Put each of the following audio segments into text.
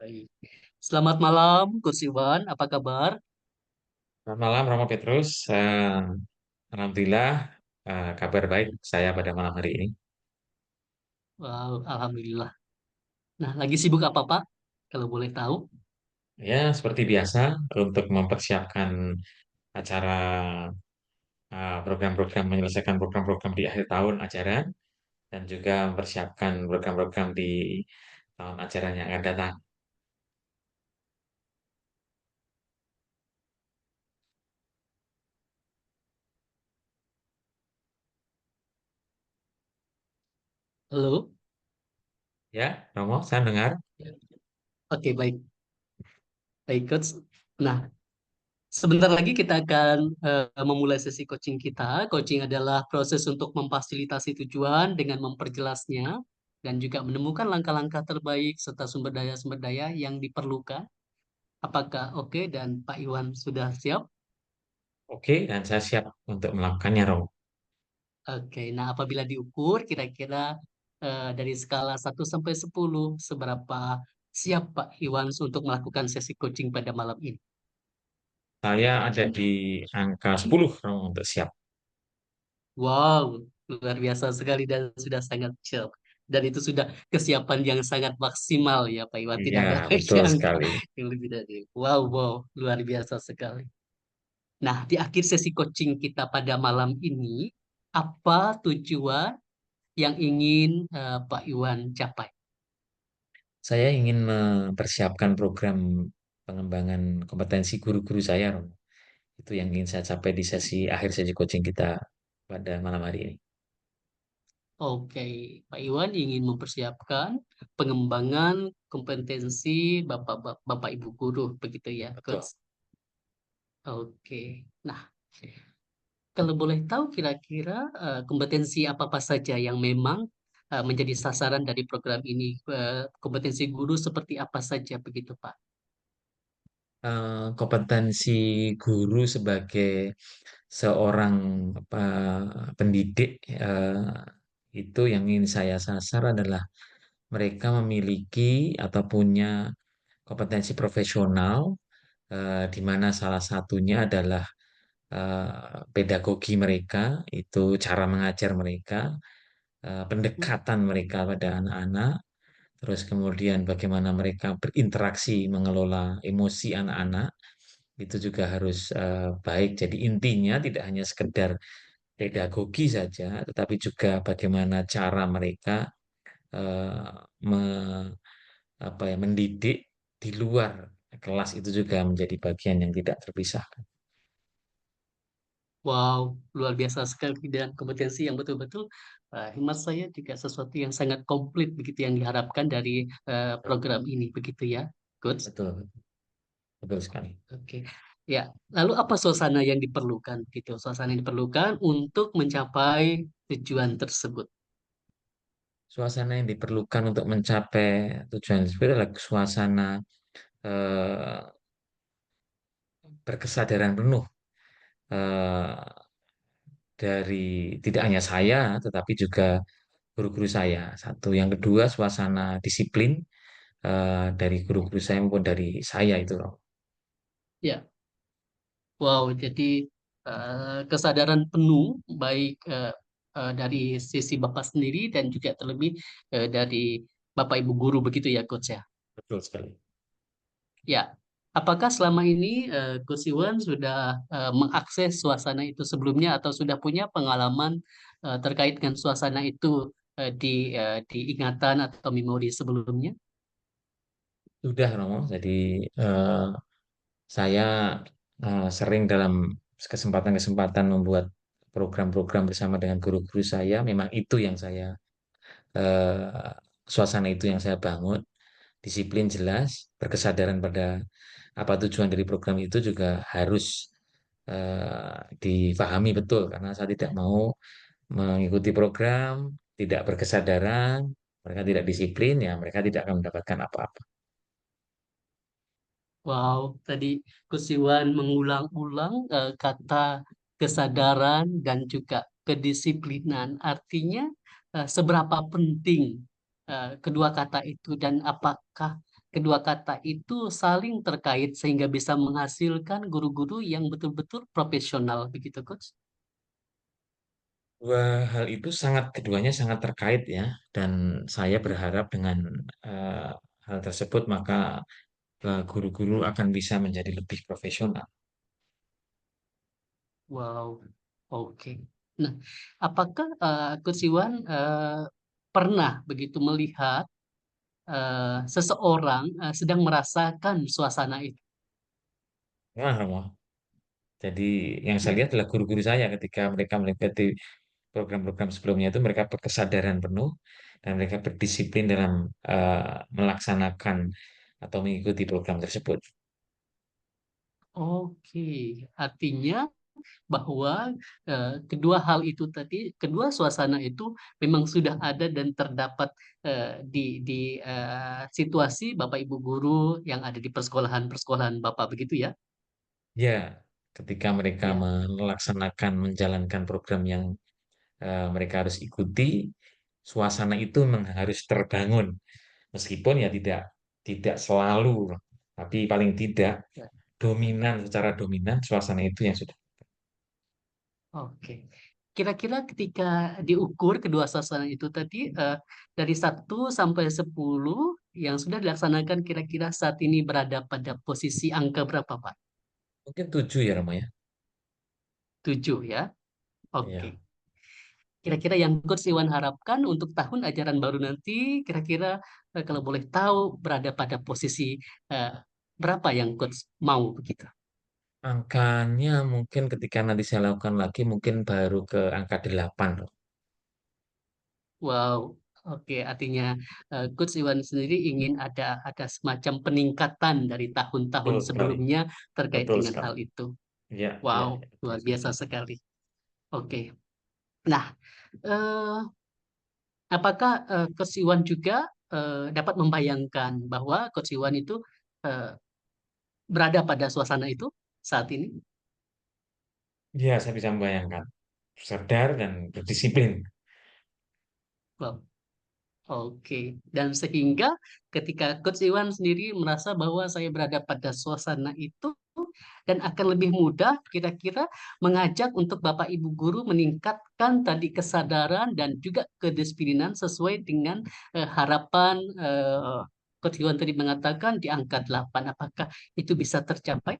Baik. Selamat malam, Coach Iwan. Apa kabar? Selamat malam, Romo Petrus. Alhamdulillah, kabar baik saya pada malam hari ini. Wow, Alhamdulillah. Nah, lagi sibuk apa, Pak? Kalau boleh tahu. Ya, seperti biasa, untuk mempersiapkan acara program-program, menyelesaikan program-program di akhir tahun ajaran, dan juga mempersiapkan program-program di tahun ajaran yang akan datang. Halo? Ya, Romo, saya dengar. Ya. Oke, baik. Baik, Coach. Nah, sebentar lagi kita akan memulai sesi coaching kita. Coaching adalah proses untuk memfasilitasi tujuan dengan memperjelasnya dan juga menemukan langkah-langkah terbaik serta sumber daya yang diperlukan. Apakah oke dan Pak Iwan sudah siap? Oke, dan saya siap untuk melakukannya, Romo. Oke, nah apabila diukur kira-kira dari skala 1 sampai 10, seberapa siap Pak Iwans untuk melakukan sesi coaching pada malam ini? Saya ada di angka 10, Romo, untuk siap. Wow, luar biasa sekali dan sudah sangat siap. Dan itu sudah kesiapan yang sangat maksimal ya Pak Iwan, tidak Iya, ada lagi betul angka sekali. yang lebih dari. Wow, wow, luar biasa sekali. Nah, di akhir sesi coaching kita pada malam ini, apa tujuan yang ingin Pak Iwan capai? Saya ingin mempersiapkan program pengembangan kompetensi guru-guru saya, Romo. Itu yang ingin saya capai di akhir sesi coaching kita pada malam hari ini. Oke, Pak Iwan ingin mempersiapkan pengembangan kompetensi Bapak Ibu guru, begitu ya, Betul. Coach? Oke. Nah, kalau boleh tahu kira-kira kompetensi apa-apa saja yang memang menjadi sasaran dari program ini, kompetensi guru seperti apa saja, begitu, Pak? Kompetensi guru sebagai seorang pendidik itu yang ingin saya sasar adalah mereka memiliki atau punya kompetensi profesional di mana salah satunya adalah pedagogi mereka, itu cara mengajar mereka, pendekatan mereka pada anak-anak, terus kemudian bagaimana mereka berinteraksi mengelola emosi anak-anak, itu juga harus baik. Jadi intinya tidak hanya sekedar pedagogi saja, tetapi juga bagaimana cara mereka eh, me- mendidik di luar kelas itu juga menjadi bagian yang tidak terpisahkan. Wow, luar biasa sekali dan kompetensi yang betul-betul hemat saya juga sesuatu yang sangat komplit begitu yang diharapkan dari program ini, begitu ya, Coach? Betul, betul sekali. Oke, ya. Lalu apa suasana yang diperlukan gitu? Suasana yang diperlukan untuk mencapai tujuan tersebut. Suasana yang diperlukan untuk mencapai tujuan itu adalah suasana eh, berkesadaran penuh eh, dari tidak hanya saya, tetapi juga guru-guru saya. Satu, yang kedua suasana disiplin dari guru-guru saya maupun dari saya itu loh. Ya, wow. Jadi kesadaran penuh baik dari sisi Bapak sendiri dan juga terlebih dari Bapak Ibu guru begitu ya, Coach ya. Betul sekali. Ya, apakah selama ini Coach Iwan sudah mengakses suasana itu sebelumnya atau sudah punya pengalaman terkait dengan suasana itu di ingatan atau memori sebelumnya? Sudah, Romo. Jadi eh, saya sering dalam kesempatan-kesempatan membuat program-program bersama dengan guru-guru saya. Memang itu yang saya eh, suasana itu yang saya bangun. Disiplin jelas, berkesadaran pada apa tujuan dari program itu juga harus difahami betul karena saya tidak mau mengikuti program, tidak berkesadaran, mereka tidak disiplin, ya mereka tidak akan mendapatkan apa-apa. Wow, tadi Coach Iwan mengulang-ulang kata kesadaran dan juga kedisiplinan. Artinya seberapa penting kedua kata itu dan apakah kedua kata itu saling terkait sehingga bisa menghasilkan guru-guru yang betul-betul profesional, begitu, Coach? Dua hal itu keduanya sangat terkait ya, dan saya berharap dengan eh, hal tersebut maka guru-guru akan bisa menjadi lebih profesional. Wow, oke. Nah, apakah Coach Iwan pernah begitu melihat seseorang sedang merasakan suasana itu? Wah, Romo. Jadi yang saya lihat adalah guru-guru saya ketika mereka mengikuti program-program sebelumnya itu mereka berkesadaran penuh dan mereka berdisiplin dalam melaksanakan atau mengikuti program tersebut. Oke, artinya bahwa kedua hal itu tadi, kedua suasana itu memang sudah ada dan terdapat di situasi Bapak Ibu guru yang ada di persekolahan-persekolahan Bapak, begitu ya? Ya, ketika mereka Ya, melaksanakan, menjalankan program yang mereka harus ikuti, suasana itu memang harus terbangun. Meskipun ya tidak selalu, tapi paling tidak ya. secara dominan suasana itu yang sudah. Oke. Kira-kira ketika diukur kedua suasana itu tadi dari 1 sampai 10 yang sudah dilaksanakan kira-kira saat ini berada pada posisi angka berapa, Pak? Mungkin 7 ya, Rama ya. 7 ya. Oke. Iya. Kira-kira yang Coach Iwan harapkan untuk tahun ajaran baru nanti, kira-kira kalau boleh tahu berada pada posisi eh, berapa yang Coach mau begitu? Angkanya mungkin ketika nanti saya lakukan lagi mungkin baru ke angka 8 loh. Wow, oke. Artinya Coach Iwan sendiri ingin ada semacam peningkatan dari tahun-tahun Betul sekali. sebelumnya terkait Betul dengan sekali. hal itu. Ya, ya, Wow, ya, betul luar sekali. biasa sekali. Oke. Nah, eh, apakah Coach Iwan juga dapat membayangkan bahwa Coach Iwan itu eh, berada pada suasana itu saat ini? Ya, saya bisa membayangkan. Sadar dan berdisiplin. Wow, oke. Dan sehingga ketika Coach Iwan sendiri merasa bahwa saya berada pada suasana itu dan akan lebih mudah kira-kira mengajak untuk Bapak Ibu guru meningkatkan tadi kesadaran dan juga kedisiplinan sesuai dengan harapan Coach Iwan tadi mengatakan di angka 8. Apakah itu bisa tercapai?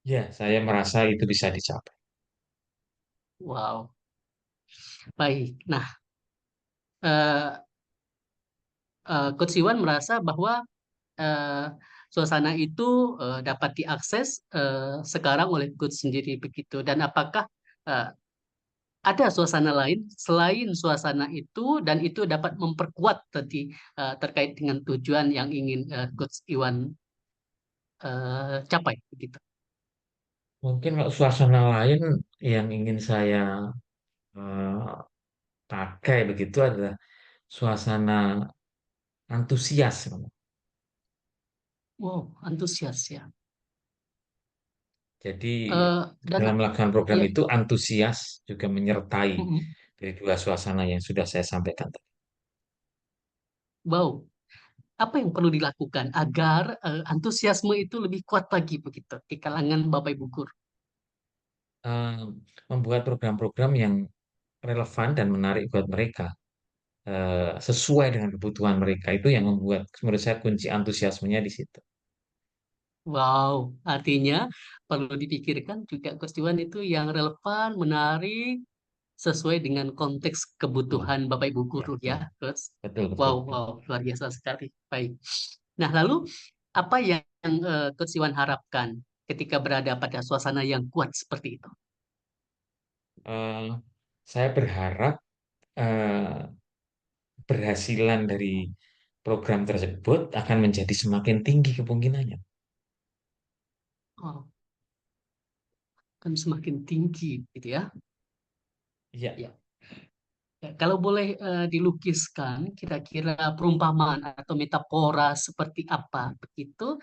Ya, saya merasa itu bisa dicapai. Wow, baik. Nah, eh, Coach Iwan merasa bahwa eh, suasana itu dapat diakses sekarang oleh Coach sendiri begitu. Dan apakah eh, ada suasana lain selain suasana itu dan itu dapat memperkuat tadi terkait dengan tujuan yang ingin Coach Iwan capai begitu. Mungkin kalau suasana lain yang ingin saya eh, pakai begitu adalah suasana antusias. Wow, antusias ya. Jadi Dan dalam melakukan program ya, itu antusias juga menyertai mm-mm. dari dua suasana yang sudah saya sampaikan tadi. Wow, apa yang perlu dilakukan agar antusiasme itu lebih kuat lagi begitu di kalangan Bapak Ibu guru? Eh, Membuat program-program yang relevan dan menarik buat mereka, sesuai dengan kebutuhan mereka itu yang membuat menurut saya kunci antusiasmenya di situ. Wow, artinya perlu dipikirkan juga Coach Iwan itu yang relevan, menarik, sesuai dengan konteks Betul. kebutuhan Bapak Ibu Ya, guru ya, ya. Coach. Betul, betul, Wow, betul. wow, luar biasa sekali. Baik. Nah, lalu apa yang Coach Iwan harapkan ketika berada pada suasana yang kuat seperti itu? Eh, saya berharap berhasilan dari program tersebut akan menjadi semakin tinggi kemungkinannya. Oh, kan semakin tinggi gitu ya. Iya. Ya. Ya, kalau boleh dilukiskan kira-kira perumpamaan atau metafora seperti apa begitu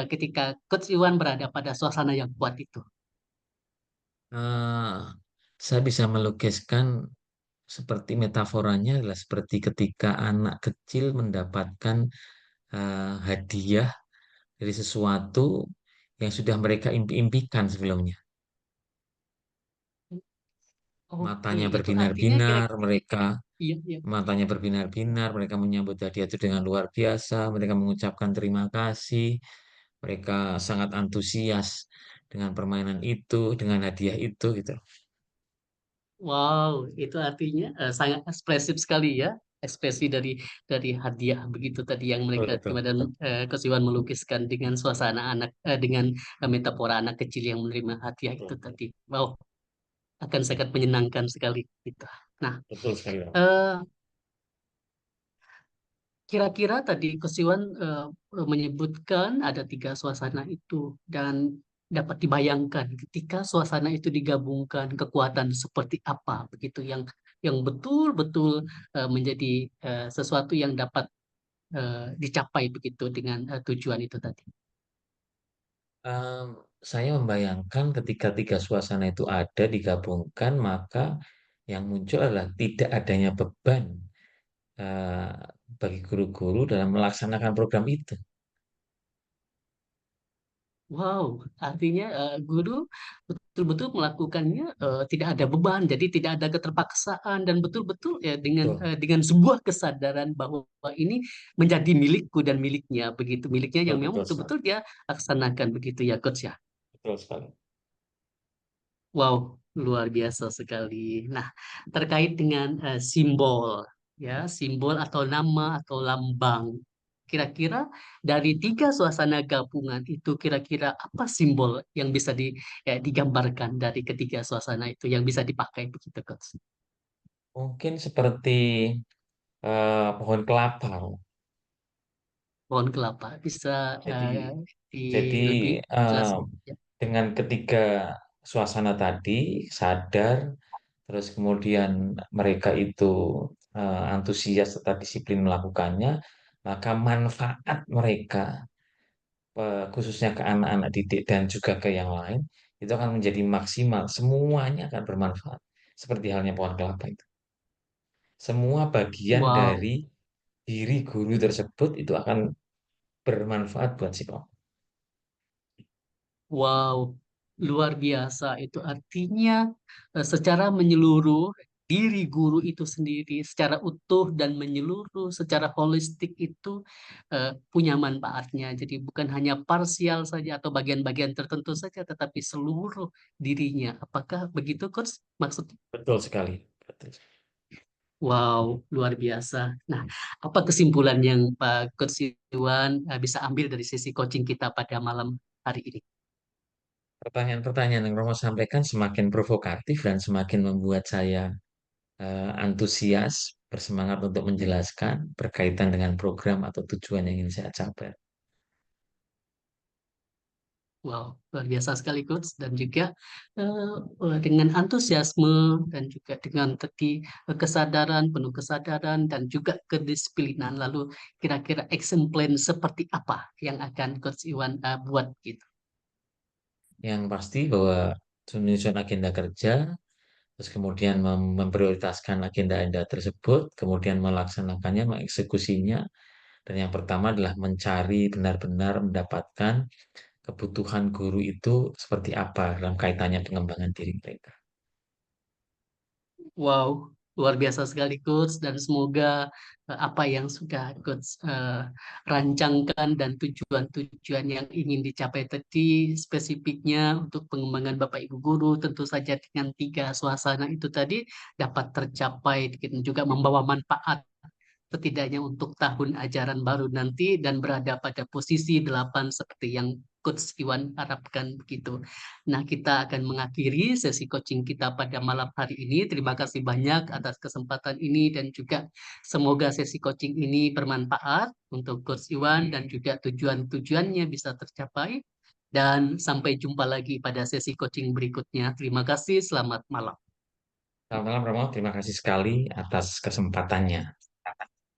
ketika Coach Iwan berada pada suasana yang kuat itu. Eh, saya bisa melukiskan seperti metaforanya adalah seperti ketika anak kecil mendapatkan hadiah dari sesuatu yang sudah mereka impikan sebelumnya. Oke, Matanya itu artinya berbinar-binar, kira-kira mereka iya, iya. matanya berbinar-binar, mereka menyambut hadiah itu dengan luar biasa, mereka mengucapkan terima kasih, mereka sangat antusias dengan permainan itu, dengan hadiah itu gitu. Wow, itu artinya sangat ekspresif sekali ya, ekspresi dari hadiah begitu tadi yang Betul, mereka betul, terima dan betul. Coach Iwan melukiskan dengan suasana anak dengan metafora anak kecil yang menerima hadiah itu Betul, tadi. Wow, akan sangat menyenangkan sekali gitu. Nah, betul sekali, Bang. eh, kira-kira tadi Coach Iwan menyebutkan ada tiga suasana itu dan dapat dibayangkan ketika suasana itu digabungkan kekuatan seperti apa begitu yang betul-betul menjadi sesuatu yang dapat dicapai begitu dengan tujuan itu tadi. Em, saya membayangkan ketika tiga suasana itu ada digabungkan, maka yang muncul adalah tidak adanya beban eh, bagi guru-guru dalam melaksanakan program itu. Wow, artinya guru betul-betul melakukannya tidak ada beban, jadi tidak ada keterpaksaan dan betul-betul ya Betul, dengan sebuah kesadaran bahwa ini menjadi milikku dan miliknya begitu miliknya betul, yang memang betul sekali. betul-betul dia laksanakan begitu ya coach ya. Betul sekali. Wow, luar biasa sekali. Nah, terkait dengan simbol, ya, simbol atau nama atau lambang. Kira-kira dari tiga suasana gabungan itu, kira-kira apa simbol yang bisa digambarkan dari ketiga suasana itu yang bisa dipakai begitu, Coach? Mungkin seperti pohon kelapa. Pohon kelapa bisa Jadi, eh, jadi lebih eh, jelaskan. Ya. dengan ketiga suasana tadi sadar, terus kemudian mereka itu antusias serta disiplin melakukannya, maka manfaat mereka, khususnya ke anak-anak didik dan juga ke yang lain, itu akan menjadi maksimal. Semuanya akan bermanfaat. Seperti halnya pohon kelapa itu. Semua bagian Wow. dari diri guru tersebut itu akan bermanfaat buat si pelaku. Wow, luar biasa. Itu artinya secara menyeluruh diri guru itu sendiri secara utuh dan menyeluruh secara holistik itu punya manfaatnya. Jadi bukan hanya parsial saja atau bagian-bagian tertentu saja, tetapi seluruh dirinya. Apakah begitu, Coach? Maksudnya? Betul sekali. Betul. Wow, luar biasa. Nah, apa kesimpulan yang Pak Coach Iwan bisa ambil dari sesi coaching kita pada malam hari ini? Pertanyaan-pertanyaan yang Romo sampaikan semakin provokatif dan semakin membuat saya antusias, bersemangat untuk menjelaskan berkaitan dengan program atau tujuan yang ingin saya capai. Wow, luar biasa sekali Coach dan juga dengan antusiasme dan juga dengan tadi kesadaran, penuh kesadaran dan juga kedisiplinan. Lalu kira-kira action plan seperti apa yang akan Coach Iwan buat gitu? Yang pasti bahwa menyusun agenda kerja, terus kemudian memprioritaskan agenda-agenda tersebut, kemudian melaksanakannya, mengeksekusinya, dan yang pertama adalah mencari benar-benar mendapatkan kebutuhan guru itu seperti apa dalam kaitannya pengembangan diri mereka. Wow, luar biasa sekali Coach dan semoga apa yang sudah Coach rancangkan dan tujuan-tujuan yang ingin dicapai tadi spesifiknya untuk pengembangan Bapak Ibu guru tentu saja dengan tiga suasana itu tadi dapat tercapai dan juga membawa manfaat setidaknya untuk tahun ajaran baru nanti dan berada pada posisi 8 seperti yang Coach Iwan harapkan begitu. Nah, kita akan mengakhiri sesi coaching kita pada malam hari ini. Terima kasih banyak atas kesempatan ini dan juga semoga sesi coaching ini bermanfaat untuk Coach Iwan dan juga tujuan-tujuannya bisa tercapai. Dan sampai jumpa lagi pada sesi coaching berikutnya. Terima kasih, selamat malam. Selamat malam, Romo. Terima kasih sekali atas kesempatannya.